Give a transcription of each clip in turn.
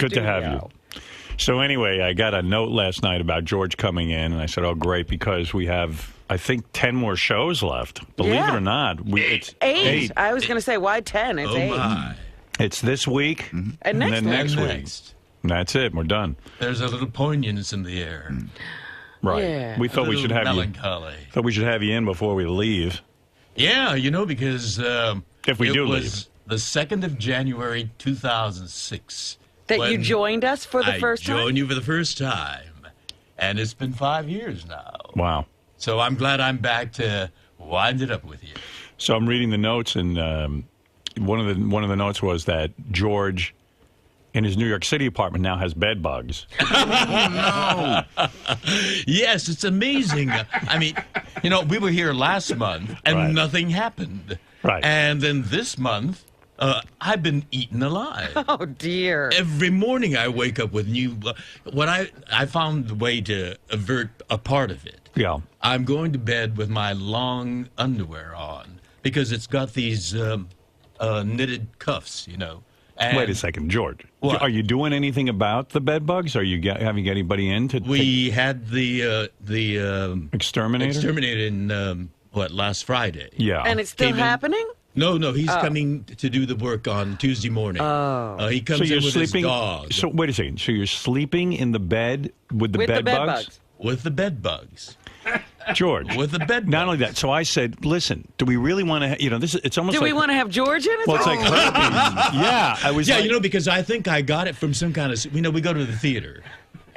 Good to have you. So anyway, I got a note last night about George coming in, and I said, oh, great, because we have, I think, 10 more shows left. Believe it or not. It's 8. I was going to say, why 10? It's 8. My. It's this week and then next week. Next. And that's it. We're done. There's a little poignance in the air. Right. Yeah. We thought we should have melancholy. you. Thought we should have you in before we leave. Yeah, because If we do was leave. the 2nd of January, 2006. That when you joined us for the first time? I joined you for the first time. And it's been 5 years now. Wow. So I'm glad I'm back to wind it up with you. So I'm reading the notes, and one of the notes was that George, in his New York City apartment, now has bed bugs. Yes, it's amazing. I mean, we were here last month, and nothing happened. Right. And then this month, I've been eaten alive. Oh, dear. Every morning I wake up with new... I found the way to avert a part of it. Yeah. I'm going to bed with my long underwear on because it's got these knitted cuffs, And Wait a second, George. What? Are you doing anything about the bed bugs? Are you having anybody in to We had the exterminator? exterminated in, last Friday. Yeah. And it's still happening? No, he's coming to do the work on Tuesday morning. Oh. He comes in with his dog. So wait a second. So you're sleeping in the bed with the bed bugs? With the bed bugs. George. With the bed bugs. Not only that. So I said, listen, do we really want to, it's almost Do like... we want to have George in it? Well, it's like herpes. Yeah. I was like, because I think I got it from some kind of... we go to the theater.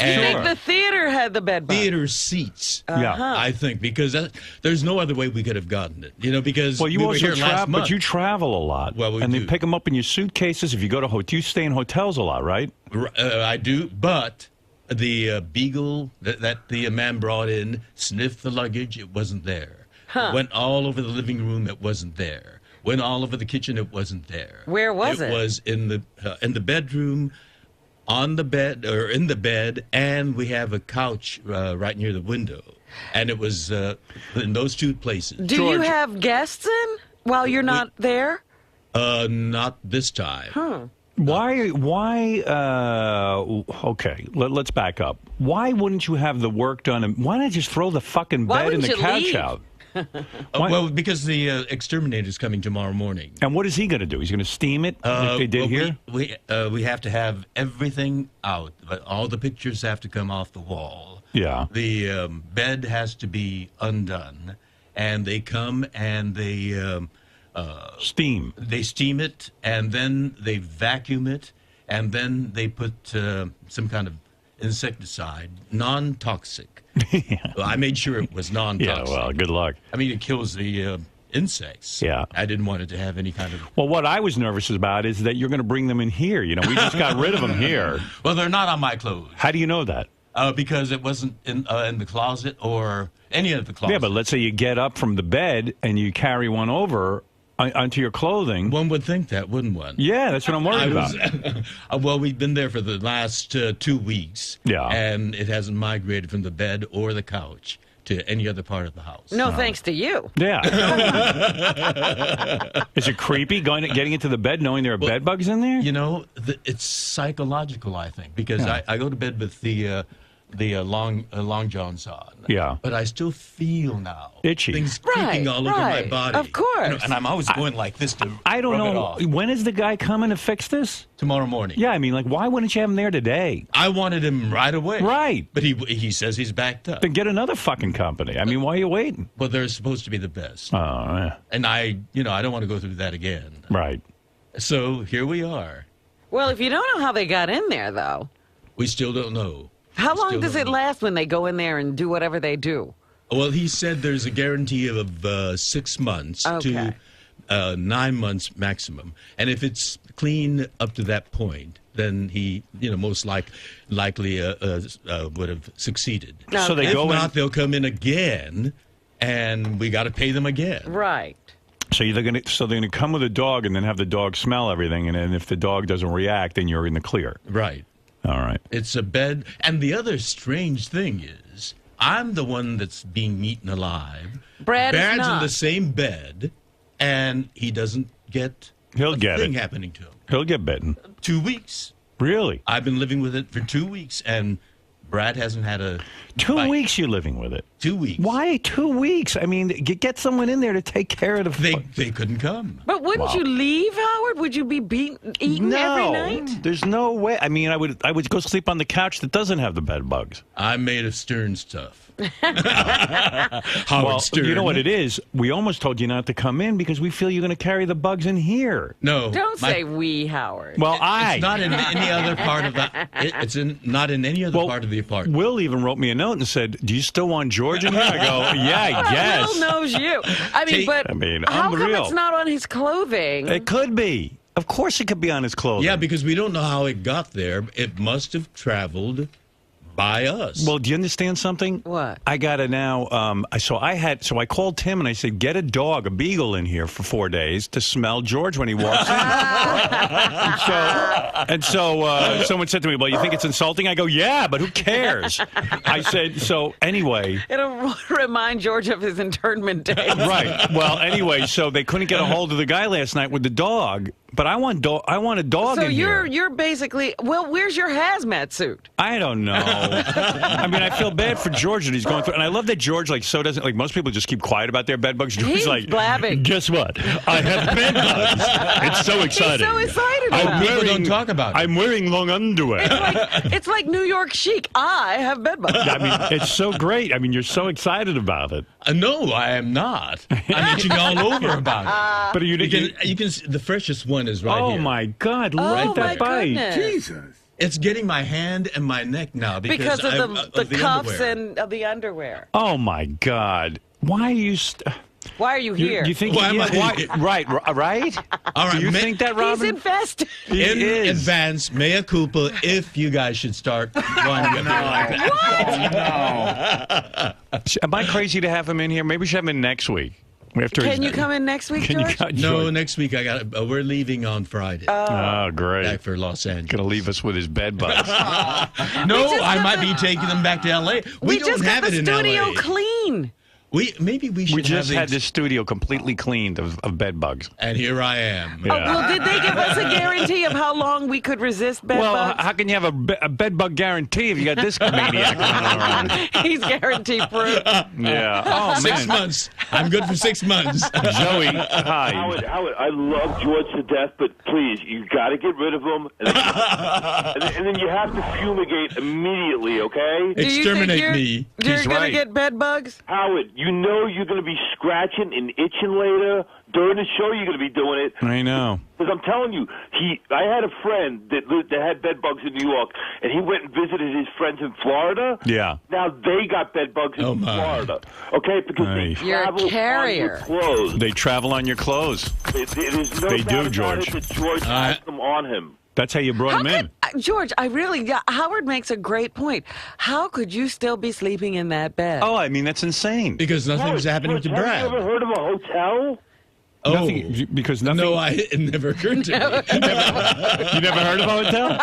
You And think the theater had the bed bugs? theater seats. Yeah. I think, because there's no other way we could have gotten it. Because well, you we were also here last month. but you travel a lot. Well, we and do. they pick them up in your suitcases. If you go to you stay in hotels a lot, right? I do, but the beagle that the man brought in sniffed the luggage. It wasn't there. Went all over the living room. It wasn't there. Went all over the kitchen. It wasn't there. Where was it? It was in the bedroom, on the bed, or in the bed, and we have a couch right near the window. And it was in those two places. Do you have guests in while you're not there? Not this time. Why, okay, let's back up. Why wouldn't you have the work done? And why not just throw the fucking Why bed and the wouldn't you couch leave? out? Well, because the exterminator's coming tomorrow morning. And what is he going to do? He's going to steam it like they did here? We have to have everything out. All the pictures have to come off the wall. Yeah. The bed has to be undone. And they come and they... Steam. They steam it, and then they vacuum it, and then they put some kind of insecticide, non-toxic. Well, I made sure it was non-toxic. Yeah, well, good luck. I mean, it kills the insects. Yeah. I didn't want it to have any kind of... Well, what I was nervous about is that you're going to bring them in here. We just got rid of them here. Well, they're not on my clothes. How do you know that? Because it wasn't in the closet or any of the closets. Yeah, but let's say you get up from the bed and you carry one over onto your clothing. One would think that, wouldn't one? Yeah, that's what I'm worried about. Well, we've been there for the last 2 weeks. Yeah. And it hasn't migrated from the bed or the couch to any other part of the house. No, thanks to you. Yeah. Is it creepy getting into the bed knowing there are bed bugs in there? It's psychological, I think, because I go to bed with the long johns on. Yeah. But I still feel now itchy. Things creeping all over my body. Of course. And I'm always going like this to I don't rub it know. off. When is the guy coming to fix this? Tomorrow morning. Yeah, I mean, why wouldn't you have him there today? I wanted him right away. Right. But he says he's backed up. Then get another fucking company. I mean, why are you waiting? Well, they're supposed to be the best. Oh, yeah. And I don't want to go through that again. Right. So here we are. Well, if you don't know how they got in there, though. We still don't know. How long does it last when they go in there and do whatever they do? Well, he said there's a guarantee of 6 months to 9 months maximum. And if it's clean up to that point, then he, most likely would have succeeded. Okay. So they If go not, in. they'll come in again, and we got to pay them again. Right. So they're going to come with a dog and then have the dog smell everything, and then if the dog doesn't react, then you're in the clear. Right. All right. It's a bed. And the other strange thing is, I'm the one that's being eaten alive. Brad's in not. the same bed, and he doesn't get He'll get thing it. happening to him. He'll get bitten. 2 weeks. Really? I've been living with it for 2 weeks, and Brad hasn't had a 2 bite. weeks you're living with it. 2 weeks. Why 2 weeks? I mean, get someone in there to take care of the... They couldn't come. But wouldn't you leave, Howard? Would you be eaten every night? There's no way. I mean, I would go sleep on the couch that doesn't have the bed bugs. I'm made of Stern stuff. Howard Stern. You know what it is? We almost told you not to come in because we feel you're going to carry the bugs in here. No. Don't say we, Howard. Well, It's not in any other part of the... not in any other part of the apartment. Will even wrote me a note and said, "Do you still want George in here?" I go, "Yeah, I guess." Will knows you. I mean, how come unreal. it's not on his clothing? It could be. Of course it could be on his clothing. Yeah, because we don't know how it got there. It must have traveled by us. Well, do you understand something? What? I got to now. So I called Tim and I said, "Get a dog, a beagle, in here for 4 days to smell George when he walks in." and so someone said to me, "Well, you think it's insulting?" I go, "Yeah, but who cares?" I said. So anyway, It'll remind George of his internment days. right. Well, anyway, so they couldn't get a hold of the guy last night with the dog. But I want a dog So in here. you're basically, well, where's your hazmat suit? I don't know. I mean, I feel bad for George that he's going through, and I love that George doesn't like most people just keep quiet about their bed bugs. George's He's like, blabbing. "Guess what? I have bed bugs. It's so exciting. He's so excited about it. People don't talk about it. I'm wearing long underwear." It's like New York chic. I have bed bugs. I mean, it's so great. I mean, you're so excited about it. No, I am not. I'm itching all over about it. But you can see the freshest one is right oh here. my God! Look at that bite. Goodness. Jesus. It's getting my hand and my neck now Because of the cuffs underwear. and of the underwear. Oh my God! Why are you? Why are you here? You think? Why am I- Right? All right. All Do you right, think that, He's Robin? infested. He in is. advance, mea culpa if you guys should start going like that. Am I crazy to have him in here? Maybe we should have him in next week. Can you come in next week, George? No, next week we're leaving on Friday. Oh, great. Back for Los Angeles. Going to leave us with his bed bugs. No, I might be taking them back to L.A. We don't just have got it the in studio L.A. clean. Maybe we should We just have had this studio completely cleaned of bed bugs. And here I am. Yeah. Oh, well, did they give us a guarantee of how long we could resist bed bugs? How can you have a bed bug guarantee if you got this maniac running around? He's guarantee proof. Yeah. Oh, 6 months. I'm good for 6 months. Joey, hi. Howard, I love George to death, but please, you got to get rid of him, and then you have to fumigate immediately, okay? Exterminate me. You're He's going to right. get bed bugs? Howard, you know you're going to be scratching and itching later. During the show, you're going to be doing it. I know. Because I'm telling you, I had a friend that had bed bugs in New York, and he went and visited his friends in Florida. Yeah. Now they got bed bugs in Florida. Okay? Because Nice. they You're a travel carrier. on your clothes. They travel on your clothes. There's no They doubt do, about George. it that George has them on him. That's how you brought him in. George, Howard makes a great point. How could you still be sleeping in that bed? Oh, I mean, that's insane. Because nothing's happening to Have Brad. you ever heard of a hotel? Because nothing. No, it never occurred to me. You never heard of a hotel?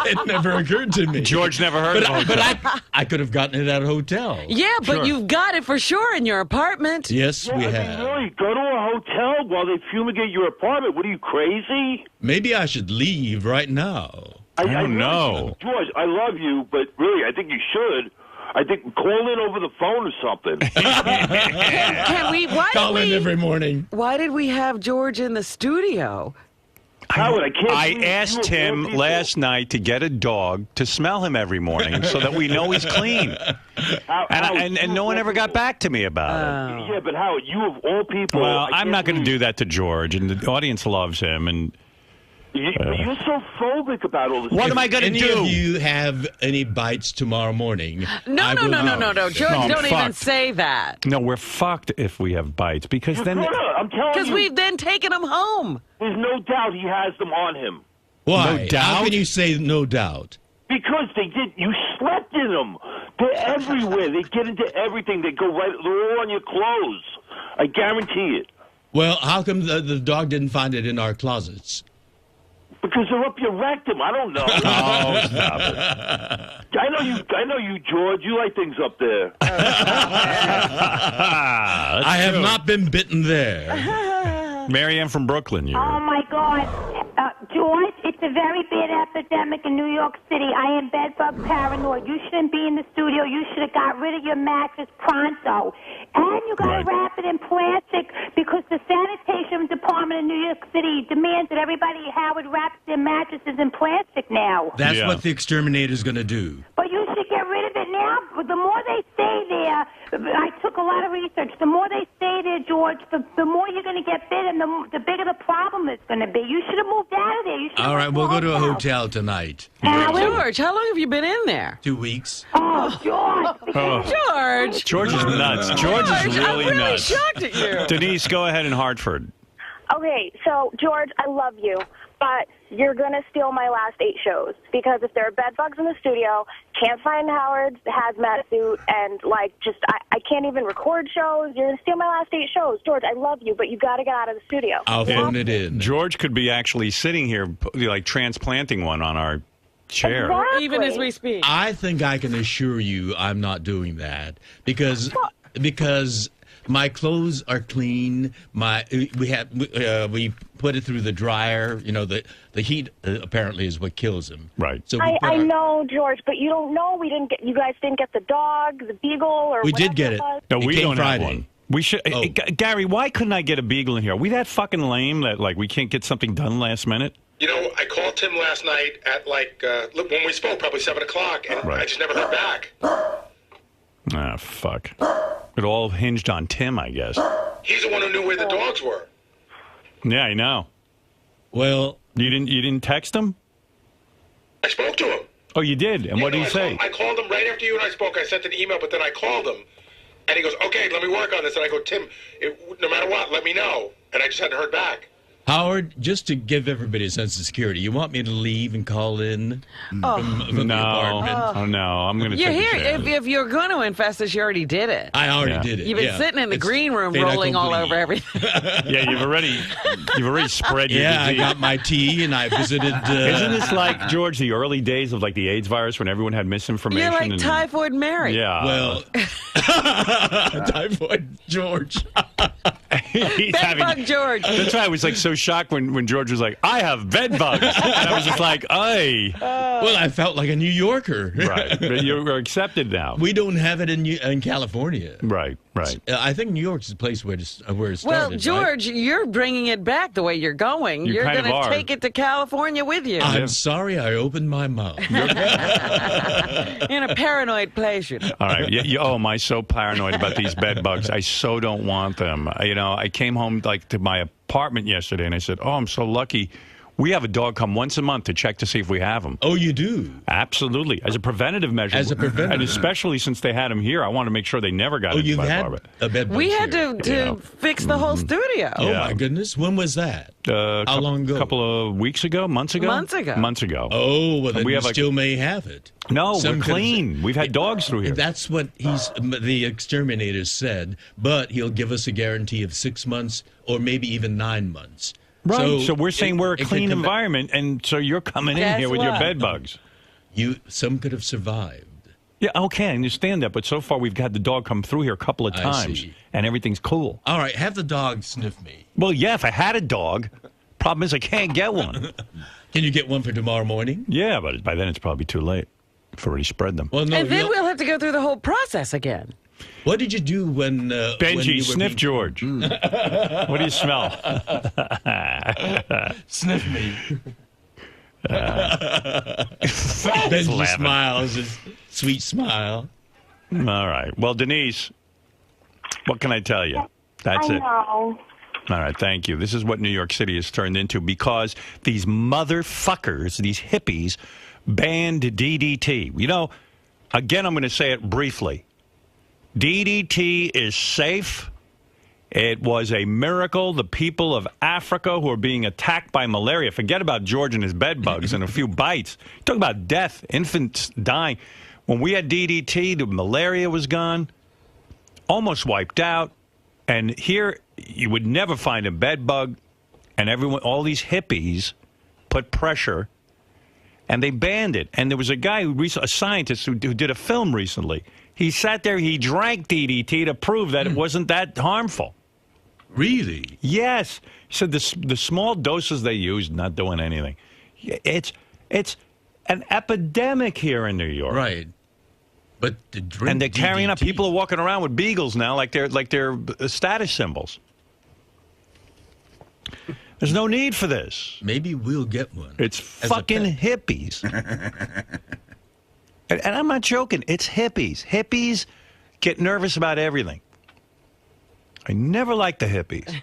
It never occurred to me. George never heard of a hotel. But I could have gotten it at a hotel. Yeah, but Sure. you've got it for sure in your apartment. Yes, we I have. mean, really, go to a hotel while they fumigate your apartment. What are you, crazy? Maybe I should leave right now. I don't really know. should. George, I love you, but really, I think you should. I think call in over the phone or something. Can we? Call in every morning. Why did we have George in the studio? Howard, I can't. I believe you asked of all him people- last night to get a dog to smell him every morning so that we know he's clean. Howard, And no one ever got back to me about it. Yeah, but Howard, you of all people. Well, I I'm can't not going to believe- do that to George, and the audience loves him. And You're so phobic about all this. what am I going to Any do? of you have any bites tomorrow morning? No, I will no. know. George, No, I'm don't even fucked. say that. No, we're fucked if we have bites because You're then. gonna, I'm telling Because you, we've then taken him home. there's no doubt he has them on him. Why? No doubt? How can you say no doubt? Because they did. You slept in them. They're everywhere. They get into everything. They go right. They're all on your clothes. I guarantee it. Well, how come the dog didn't find it in our closets? Because they're up your rectum. I don't know. Oh, stop it. I know you, George. You like things up there. I have not been bitten there. Marianne from Brooklyn. Oh my God, George. George, it's a very bad epidemic in New York City. I am bedbug paranoid. You shouldn't be in the studio. You should have got rid of your mattress pronto. And you got to wrap it in plastic because the sanitation department in New York City demands that everybody Howard wraps their mattresses in plastic now. That's what the exterminator's going to do. But you should get rid of it now. But the more they stay there, I took a lot of research. The more they stay there, George, the more you're going to get bit, and the bigger the problem it's going to be. You should have moved out of there. You All right, we'll go to a hotel tonight. George, how long have you been in there? 2 weeks. Oh, George. George. George is nuts. George is really I'm really nuts. shocked at you. Denise, go ahead in Hartford. Okay, so, George, I love you, but you're going to steal my last 8 shows, because if there are bed bugs in the studio, can't find Howard's hazmat suit, and, I can't even record shows, you're going to steal my last 8 shows. George, I love you, but you got to get out of the studio. I'll phone it in. George could be actually sitting here, transplanting one on our chair. Exactly. Even as we speak. I think I can assure you I'm not doing that because my clothes are clean. We put it through the dryer. You know, the heat apparently is what kills him. Right. So I know, George, but you don't know. You guys didn't get the dog, the beagle, or we whatever did get it. No, It we came don't Friday. have one. We should. Gary, why couldn't I get a beagle in here? Are we that fucking lame that we can't get something done last minute? You know, I called Tim last night at when we spoke, probably 7 o'clock, and I just never heard back. Ah, fuck. It all hinged on Tim, I guess. He's the one who knew where the dogs were. Yeah, I know. Well, you didn't text him? I spoke to him. Oh, you did? And what did he say? I called him right after you and I spoke. I sent an email, but then I called him, and he goes, "Okay, let me work on this." And I go, "Tim, no matter what, let me know." And I just hadn't heard back. Howard, just to give everybody a sense of security, you want me to leave and call in from the apartment? Oh, no. I'm going to You're take here. If you're going to infest us, you already did it. I already did it. You've been sitting in the green room rolling all over everything. Yeah, you've already spread your disease. I got my tea and I visited. Isn't this like, George, the early days of the AIDS virus when everyone had misinformation? You're like Typhoid Mary. Yeah. Well, Typhoid George. Bedbug George. That's why I was so shocked when George was like, "I have bed bugs," and I was just like, "Ay." Well, I felt like a New Yorker. Right, but you're accepted now. We don't have it in California. Right. I think New York's the place where it started. Well, George, you're bringing it back the way you're going. You're going to take it to California with you. I'm sorry I opened my mouth. In a paranoid place, you know. All right. Oh, am I so paranoid about these bed bugs? I so don't want them. I came home to my apartment yesterday, and I said, "Oh, I'm so lucky. We have a dog come once a month to check to see if we have them." Oh, you do? Absolutely. As a preventative measure. And especially since they had them here, I want to make sure they never got into my apartment. A bed bug we had to fix the whole studio. Oh, my goodness. When was that? How long ago? A couple of weeks ago? Months ago. Oh, well, then we still may have it. No, we're clean. We've had dogs through here. That's what the exterminator said, but he'll give us a guarantee of 6 months or maybe even 9 months. Right. So we're saying we're a clean environment, and so you're coming in here with your bed bugs. Some could have survived. Yeah, okay, I understand that, but so far we've had the dog come through here a couple of times, and everything's cool. All right, have the dog sniff me. Well, yeah, if I had a dog. Problem is I can't get one. Can you get one for tomorrow morning? Yeah, but by then it's probably too late. I've already spread them. Well, no, and then we'll have to go through the whole process again. What did you do when Benji, sniff George. What do you smell? Sniff me. Benji smiles, his sweet smile. All right. Well, Denise, what can I tell you? That's it. All right, thank you. This is what New York City has turned into because these motherfuckers, these hippies, banned DDT. Again, I'm going to say it briefly. DDT is safe. It was a miracle. The people of Africa who are being attacked by malaria, forget about George and his bed bugs and a few bites. Talk about death, infants dying. When we had DDT, the malaria was gone, almost wiped out. And here, you would never find a bed bug. And all these hippies put pressure, and they banned it. And there was a guy, a scientist who did a film recently. He sat there, he drank DDT to prove that it wasn't that harmful. Really? Yes. He said the small doses they used, not doing anything. It's an epidemic here in New York. Right. But the drink And they're carrying up. DDT. People are walking around with beagles now, like they're status symbols. There's no need for this. Maybe we'll get one. It's fucking hippies. and I'm not joking. It's hippies. Hippies get nervous about everything. I never liked the hippies.